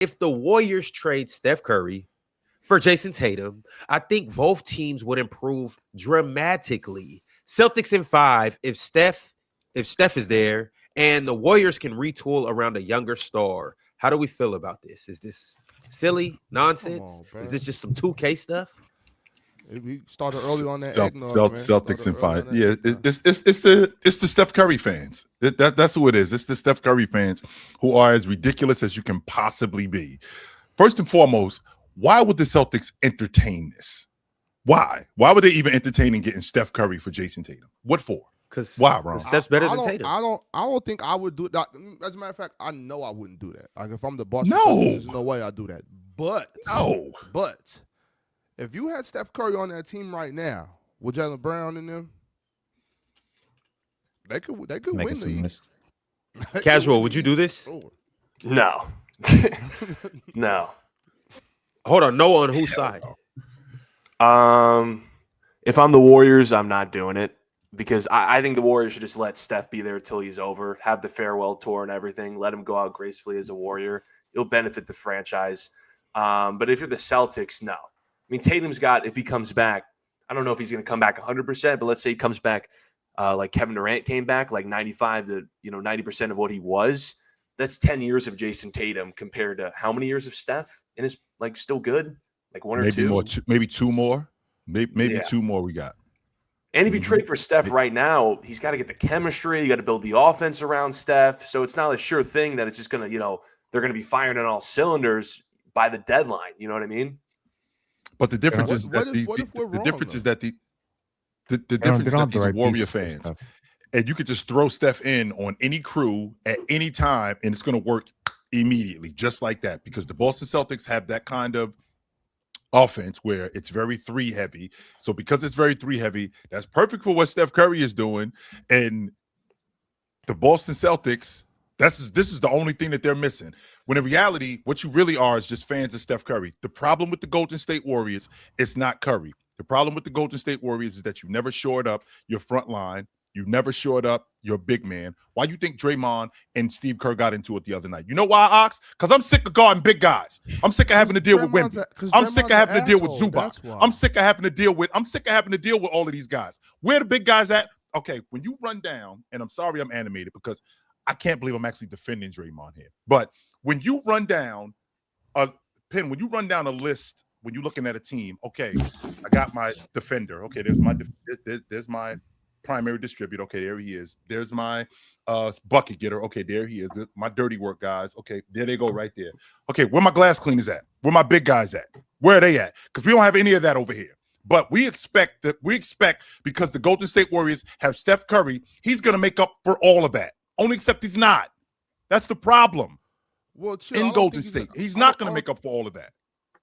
if the Warriors trade Steph Curry for Jayson Tatum, I think both teams would improve dramatically. Celtics in 5 if Steph is there, and the Warriors can retool around a younger star. How do we feel about this? Is this silly Come nonsense? on, Is bro. this just some 2K stuff? We started early on that eggnog, man. Celtics Started in early 5. on that Yeah, eggnog. it's the Steph Curry fans. That's who it is. It's the Steph Curry fans who are as ridiculous as you can possibly be. First and foremost, why would the Celtics entertain this? Why? Why would they even entertain getting Steph Curry for Jayson Tatum? What for? Because Why, Ron? Steph's better I than don't, Tatum. I don't think I would do it. As a matter of fact, I know I wouldn't do that. Like if I'm the Boston No. Celtics, there's no way I'd do that. But No. if you had Steph Curry on that team right now with Jaylen Brown in them, they could win the East. Casual, would you do this? Sure. No. No. Hold on, no on whose side? If I'm the Warriors, I'm not doing it because I think the Warriors should just let Steph be there until he's over, have the farewell tour and everything, let him go out gracefully as a Warrior. It'll benefit the franchise. But if you're the Celtics, no. I mean, Tatum's got, if he comes back, I don't know if he's going to come back 100%, but let's say he comes back like Kevin Durant came back, like 95 to 90% of what he was. That's 10 years of Jayson Tatum compared to how many years of Steph? And it's like still good, like one or Maybe two. more, maybe two more. Maybe Yeah. two more we got. And if you trade for Steph right now, he's got to get the chemistry. You got to build the offense around Steph. So it's not a sure thing that it's just going to, they're going to be firing on all cylinders by the deadline. You know what I mean? But the difference is that the difference is that these are Warrior fans. And you could just throw Steph in on any crew at any time, and it's going to work immediately, just like that. Because the Boston Celtics have that kind of offense where it's very 3 heavy. So because it's very 3 heavy, that's perfect for what Steph Curry is doing. And the Boston Celtics, this is the only thing that they're missing. When in reality, what you really are is just fans of Steph Curry. The problem with the Golden State Warriors, it's not Curry. The problem with the Golden State Warriors is that you never shored up your front line. You never shored up your big man. Why do you think Draymond and Steve Kerr got into it the other night? You know why, Ox? Because I'm sick of guarding big guys. I'm sick of having to deal with Wemby. I'm sick of having to deal with Zubac. I'm sick of having to deal with all of these guys. Where the big guys at? Okay, when you run down, and I'm sorry I'm animated because I can't believe I'm actually defending Draymond here. But when you run down a list, when you're looking at a team, okay, I got my defender. Okay, there's my primary distributor. Okay, there he is. There's my bucket getter. Okay, there he is. My dirty work guys. Okay, there they go right there. Okay, where my glass cleaners at? Where my big guys at? Where are they at? Because we don't have any of that over here. But we expect because the Golden State Warriors have Steph Curry, he's going to make up for all of that. Only except he's not. That's the problem. Well, in Golden State, he's not going to make up for all of that.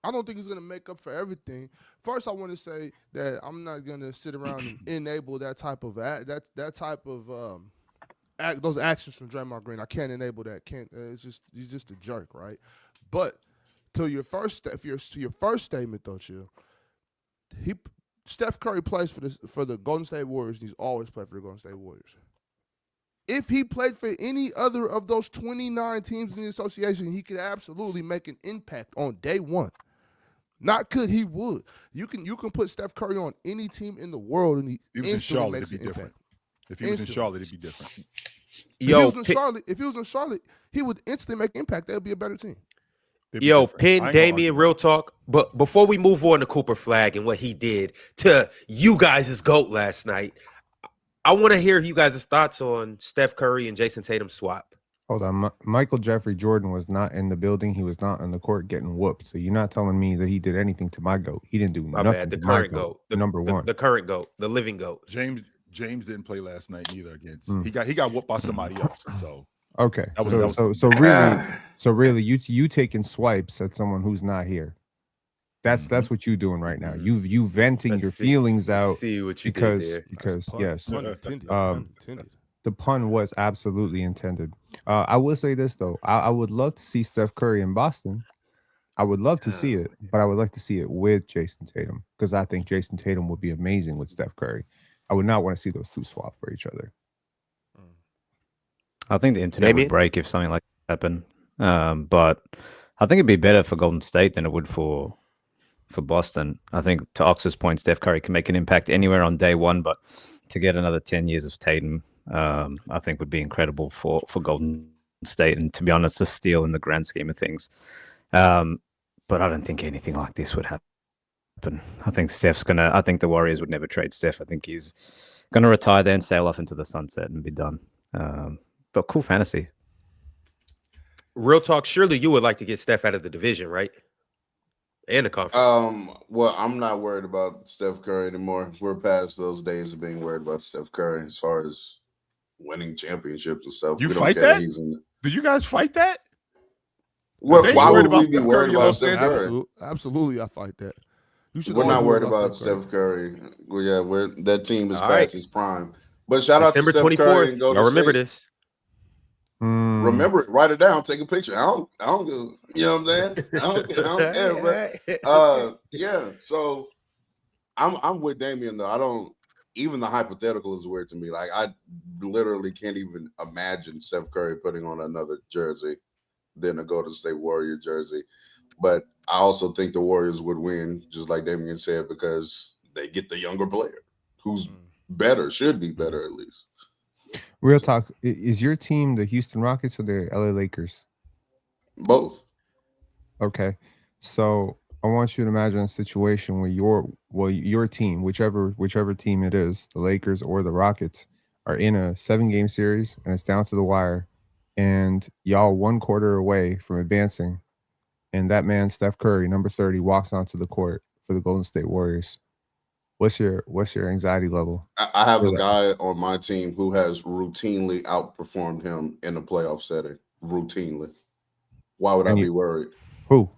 I don't think he's going to make up for everything. First, I want to say that I'm not going to sit around and enable that type of those actions from Draymond Green. I can't enable that. He's just a jerk, right? But to your first statement, don't you? Steph Curry plays for the Golden State Warriors, and he's always played for the Golden State Warriors. If he played for any other of those 29 teams in the association, he could absolutely make an impact on day one. Not could, he would. You can put Steph Curry on any team in the world, and he instantly makes an impact. If he was in Charlotte, it'd be different. If he was in Charlotte, he would instantly make impact. That would be a better team. Pin Damian, real talk. But before we move on to Cooper Flag and what he did to you guys' GOAT last night, I want to hear you guys' thoughts on Steph Curry and Jayson Tatum swap. Hold on. Michael Jeffrey Jordan was not in the building. He was not on the court getting whooped. So you're not telling me that he did anything to my GOAT. He didn't do nothing. Bad. The current GOAT. The number one. The current GOAT. The living GOAT. James didn't play last night either against. He got whooped by somebody else. So okay. So really you taking swipes at someone who's not here. That's what you're doing right now. You venting your feelings out. See what you did there. Because yes. The pun was absolutely intended. I will say this, though. I would love to see Steph Curry in Boston. I would love to see it, but I would like to see it with Jayson Tatum because I think Jayson Tatum would be amazing with Steph Curry. I would not want to see those two swap for each other. I think the internet would break if something like that happened. But I think it'd be better for Golden State than it would for Boston. I think to Ox's point, Steph Curry can make an impact anywhere on day one, but to get another 10 years of Tatum, I think would be incredible for Golden State. And to be honest, a steal in the grand scheme of things. But I don't think anything like this would happen. I think I think the Warriors would never trade Steph. I think he's going to retire there and sail off into the sunset and be done. But cool fantasy. Real talk, surely you would like to get Steph out of the division, right? And the conference. Well, I'm not worried about Steph Curry anymore. We're past those days of being worried about Steph Curry as far as winning championships and stuff. You fight that? Do you guys fight that? Why would we be worried about Steph Curry? Absolutely, I fight that. We're not worried about Steph Curry. That team is past its prime. But shout out to Steph 24th. Curry and Y'all remember this. Remember it, write it down, take a picture. I don't you know what I'm saying? I don't care, but yeah. So I'm with Damian though. I don't even the hypothetical is weird to me. Like I literally can't even imagine Steph Curry putting on another jersey than a Golden State Warrior jersey. But I also think the Warriors would win, just like Damian said, because they get the younger player who's better, should be better at least. Real talk, is your team the Houston Rockets or the LA Lakers? Both. Okay. So I want you to imagine a situation where your team, whichever team it is, the Lakers or the Rockets, are in a 7-game series and it's down to the wire, and y'all 1 quarter away from advancing, and that man, Steph Curry, number 30, walks onto the court for the Golden State Warriors. What's your anxiety level? I have a guy on my team who has routinely outperformed him in a playoff setting. Routinely. Why would I be worried? Who?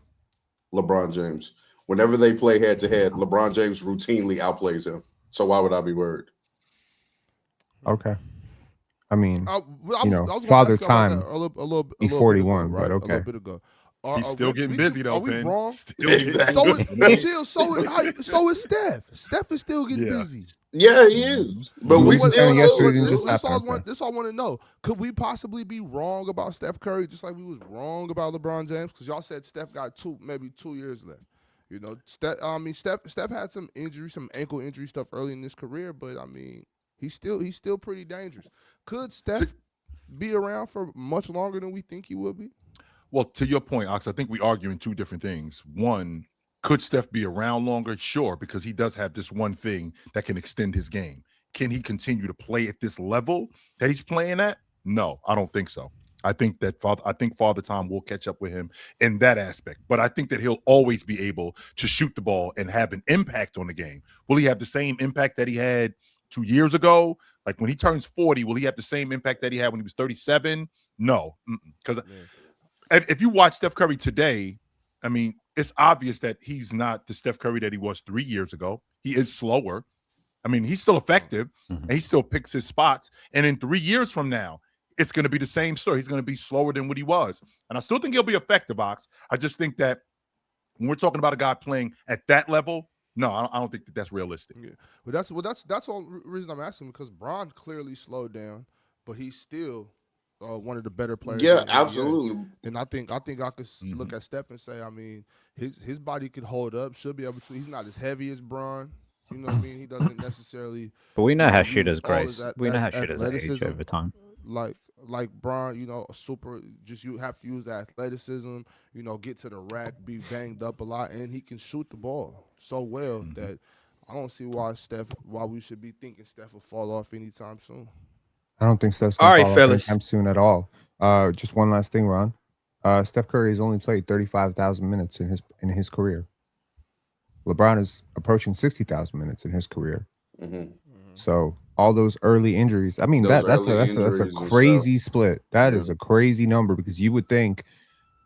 LeBron James. Whenever they play head to head, LeBron James routinely outplays him. So why would I be worried? Okay. I mean, Father Time. A little 41, ago, right? but okay. A little bit ago. He's still getting busy though, Are we Penn. wrong? Still getting So is Steph. Steph is still getting busy. Yeah, he is. But we still this all I want to know. Could we possibly be wrong about Steph Curry, just like we was wrong about LeBron James? Because y'all said Steph got maybe 2 years left. You know, Steph had some injury, some ankle injury stuff early in his career, but I mean, he's still pretty dangerous. Could Steph be around for much longer than we think he will be? Well, to your point, Ox, I think we arguing two different things. One, could Steph be around longer? Sure, because he does have this one thing that can extend his game. Can he continue to play at this level that he's playing at? No, I don't think so. I think Father Time will catch up with him in that aspect. But I think that he'll always be able to shoot the ball and have an impact on the game. Will he have the same impact that he had 2 years ago? Like when he turns 40, will he have the same impact that he had when he was 37? No, because if you watch Steph Curry today, I mean, it's obvious that he's not the Steph Curry that he was 3 years ago. He is slower. I mean, he's still effective, and he still picks his spots. And in 3 years from now, it's going to be the same story. He's going to be slower than what he was. And I still think he'll be effective, Ox. I just think that when we're talking about a guy playing at that level, no, I don't think that's realistic. Yeah. That's the only reason I'm asking, because Bron clearly slowed down, but he's still one of the better players. Yeah, absolutely. And I think I could look at Steph and say, I mean, his body could hold up, should be able to. He's not as heavy as Bron. You know what I mean? He doesn't necessarily. But we know how shooters grow. We know how shooters age over time. Like Bron, you know, you have to use that athleticism, you know, get to the rack, be banged up a lot, and he can shoot the ball so well that I don't see why we should be thinking Steph will fall off anytime soon. I don't think Steph's going to fall off anytime soon at all. Just one last thing, Ron. Steph Curry has only played 35,000 minutes in his career. LeBron is approaching 60,000 minutes in his career. So all those early injuries. I mean, that's a crazy split. That is a crazy number, because you would think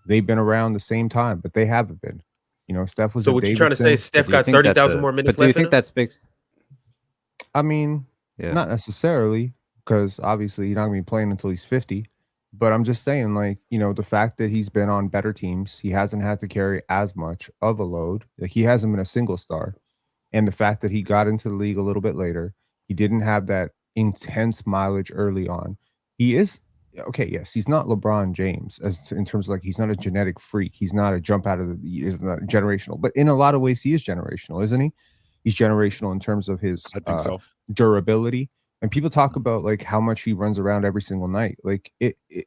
they've been around the same time, but they haven't been. You know, Steph was. So what you trying to say? Steph got 30,000 more minutes left. Do you think that speaks? I mean, not necessarily, because obviously he's not going to be playing until he's 50. But I'm just saying, like, you know, the fact that he's been on better teams, he hasn't had to carry as much of a load. Like, he hasn't been a single star. And the fact that he got into the league a little bit later, he didn't have that intense mileage early on. He is okay, yes, he's not LeBron James in terms of like he's not a genetic freak. He's not a jump out of the. He's not generational, but in a lot of ways, he is generational, isn't he? He's generational in terms of his durability. And people talk about like how much he runs around every single night. Like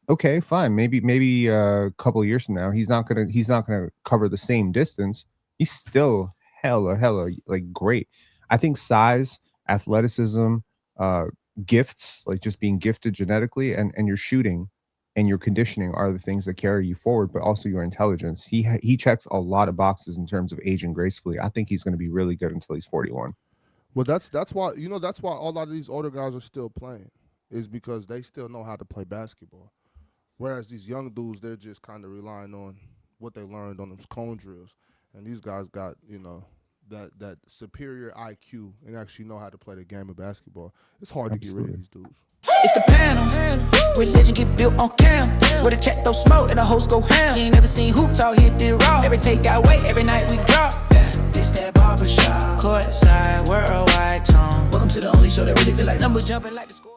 okay, fine. Maybe a couple of years from now, he's not gonna cover the same distance. He's still hella like great. I think size, athleticism, gifts, like just being gifted genetically, and your shooting and your conditioning are the things that carry you forward, but also your intelligence. He checks a lot of boxes in terms of aging gracefully. I think he's going to be really good until he's 41. Well, that's why that's why a lot of these older guys are still playing, is because they still know how to play basketball. Whereas these young dudes, they're just kind of relying on what they learned on those cone drills, and these guys got that superior IQ and actually know how to play the game of basketball. It's hard to get rid of these dudes. It's the panel. Religion get built on cam. Where the check throw smoke and the host go ham. You ain't never seen hoops out hit the raw. Every take got weight, every night we drop. This that barbershop. Courtside, worldwide tone. Welcome to the only show that really feel like numbers jumping like the score.